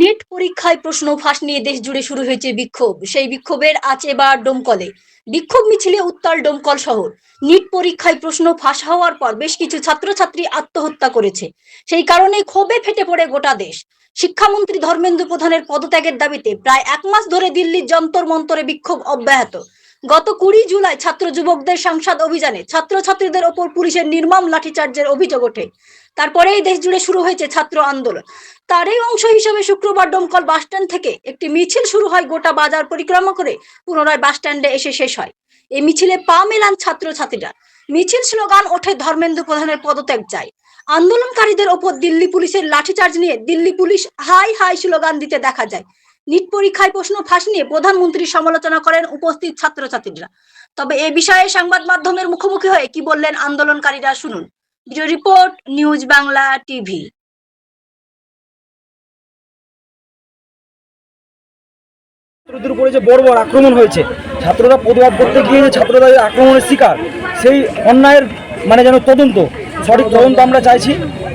Net পরীক্ষায় প্রশ্ন ফাঁস নিয়ে দেশ জুড়ে শুরু হয়েছে বিক্ষোভ। সেই বিক্ষোভের আছে এবার ডোমকলে। বিক্ষোভ মিছিলে উত্তাল ডোমকল শহর। নিট পরীক্ষায় প্রশ্ন ফাঁস হওয়ার পর বেশ কিছু ছাত্রছাত্রী আত্মহত্যা করেছে। সেই কারণে ক্ষোভে ফেটে পড়ে গোটা দেশ। শিক্ষামন্ত্রী ধর্মেন্দ্র প্রধানের পদত্যাগের দাবিতে প্রায় এক মাস ধরে দিল্লির যন্তর মন্তরে বিক্ষোভ অব্যাহত। গত 20 জুলাই ছাত্র যুবকদের সংসদ অভিযানে ছাত্রছাত্রীদের ওপর পুলিশের নির্মম লাঠিচার্জের অভিযোগ ওঠে। তারপরেই দেশ জুড়ে শুরু হয়েছে ছাত্র আন্দোলন। তারই অংশ হিসেবে শুক্রবার ডোমকল বাসস্ট্যান্ড থেকে একটি মিছিল শুরু হয়, গোটা বাজার পরিক্রমা করে পুনরায় বাসস্ট্যান্ডে এসে শেষ হয়। এই মিছিলে পা মেলান ছাত্রছাত্রীরা। মিছিল স্লোগান ওঠে ধর্মেন্দ্র প্রধানের পদত্যাগ চাই। আন্দোলনকারীদের ওপর দিল্লি পুলিশের লাঠিচার্জ নিয়ে Delhi police high high slogan দিতে দেখা যায়। নিট পরীক্ষায় প্রশ্ন ফাঁস নিয়ে প্রধানমন্ত্রীর সমালোচনা করেন উপস্থিত ছাত্রছাত্রীরা। তবে এ বিষয়ে সংবাদ মাধ্যমের মুখোমুখি হয়ে কি বললেন আন্দোলনকারীরা শুনুন। Video report, news Bangla TV. ছাত্রদের উপরে যে বড় বড় আক্রমণ হয়েছে, ছাত্ররা প্রতিবাদ করতে গিয়ে যে ছাত্ররা আক্রমণের শিকার, সেই অন্যায়ের যেন সঠিক তদন্ত আমরা চাইছি।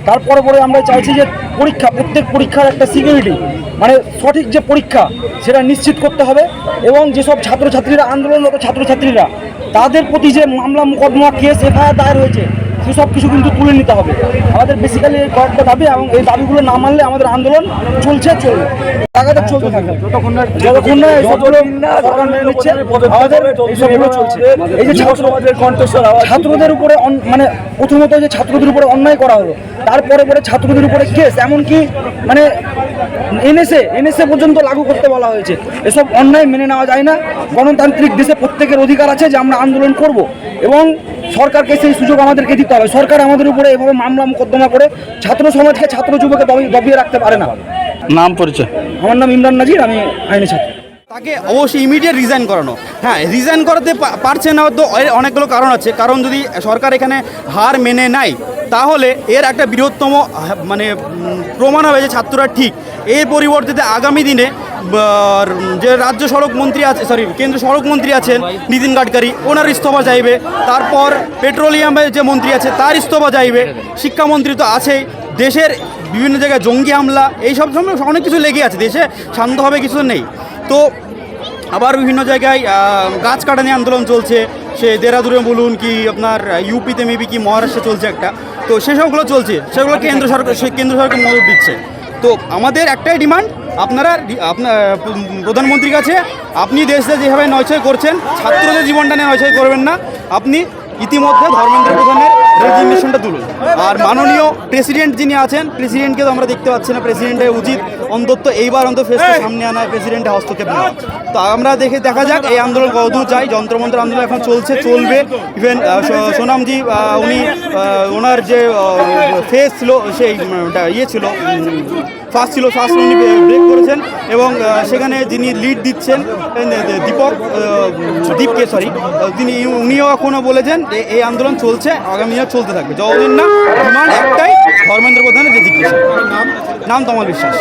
তারপরে আমরা চাইছি যে পরীক্ষা, প্রত্যেক পরীক্ষার একটা সিকিউরিটি, সঠিক যে পরীক্ষা সেটা নিশ্চিত করতে হবে। এবং যেসব ছাত্রছাত্রীরা আন্দোলনরত ছাত্রছাত্রীরা, তাদের প্রতি যে মামলা মোকদ্দমা কেস এফআইআর দায়ের হয়েছে সেসব কিছু কিন্তু তুলে নিতে হবে। আমাদের বেসিক্যালি এই কয়েকটা দাবি, এবং এই দাবিগুলো না মানলে আমাদের আন্দোলন চলতে থাকবে যতক্ষণ না সরকার মেনে নিচ্ছে। আমাদের এইসবগুলো চলছে। এই যে ছাত্রদের উপরে প্রথমত যে ছাত্রদের উপরে অন্যায় করা হলো, তারপরে ছাত্রদের উপরে কেস, এমনকি এনএসএ পর্যন্ত লাগু করতে বলা হয়েছে। এসব অন্যায় মেনে নেওয়া যায় না। গণতান্ত্রিক দেশে প্রত্যেকের অধিকার আছে যে আমরা আন্দোলন করব, এবং সরকারকে সেই সুযোগ আমাদেরকে দিতে হবে। সরকার আমাদের উপরে এভাবে মামলা মোকদ্দমা করে ছাত্র সমাজকে, ছাত্র যুবকে দবিয়ে রাখতে পারে না। নাম পরিচয়? আমার নাম ইমরান নাজির, আমি আইনি ছাত্র। তাকে অবশ্যই ইমিডিয়েট রিজাইন করানো। হ্যাঁ, রিজাইন করাতে পারছে না, তো অনেকগুলো কারণ আছে। কারণ যদি সরকার এখানে হার মেনে নেয়, তাহলে এর একটা বৃহত্তম প্রমাণ হবে যে ছাত্ররা ঠিক। এর পরিবর্তে আগামী দিনে যে রাজ্য সড়ক মন্ত্রী আছে, কেন্দ্র সড়ক মন্ত্রী আছেন নীতিন গাডকারি, ওনার ইস্তফা চাইবে। তারপর পেট্রোলিয়ামের যে মন্ত্রী আছে তার ইস্তফা চাইবে। শিক্ষামন্ত্রী তো আছেই। দেশের বিভিন্ন জায়গায় জঙ্গি হামলা, এইসব সময় অনেক কিছু লেগে আছে। দেশে শান্তভাবে কিছু নেই। তো আবার বিভিন্ন জায়গায় গাছ কাটা নিয়ে আন্দোলন চলছে। সে দেরাদুনে বলুন, কি আপনার ইউপিতে মেবি, কি মহারাষ্ট্রে চলছে একটা। তো সেসবগুলো চলছে, সেগুলো কেন্দ্র সরকার মদত দিচ্ছে। তো আমাদের একটাই ডিমান্ড, আপনার প্রধানমন্ত্রীর কাছে, আপনি দেশে যেভাবে নয়ছয় করছেন, ছাত্রদের জীবনটা নিয়ে নয়ছয় করবেন না। আপনি ইতিমধ্যে ধর্মেন্দ্র প্রধানের রেজিগনেশনটা তুলুন। আর মাননীয় প্রেসিডেন্ট যিনি আছেন, প্রেসিডেন্টকে তো আমরা দেখতে পাচ্ছি না। প্রেসিডেন্টের উচিত অন্তত এইবার ফেসকে সামনে আনায়, প্রেসিডেন্টের হস্তক্ষেপ নেওয়া। তো আমরা দেখা যাক এই আন্দোলন কতদূর যায়। যন্ত্রমন্ত্র আন্দোলন এখন চলবে। ইভেন সোনামজি, উনি ওনার যে ফেস ছিল, সেই ছিল ফার্স্ট উনি ব্রেক করেছেন। এবং সেখানে যিনি লিড দিচ্ছেন উনিও এখনও বলেছেন এই আন্দোলন চলছে, আগামী দিনে চলতে থাকবে যতদিন না ডিমান্ড একটাই, ধর্মেন্দ্র প্রধানের রেজিগনেশন। নাম তমাল বিশ্বাস।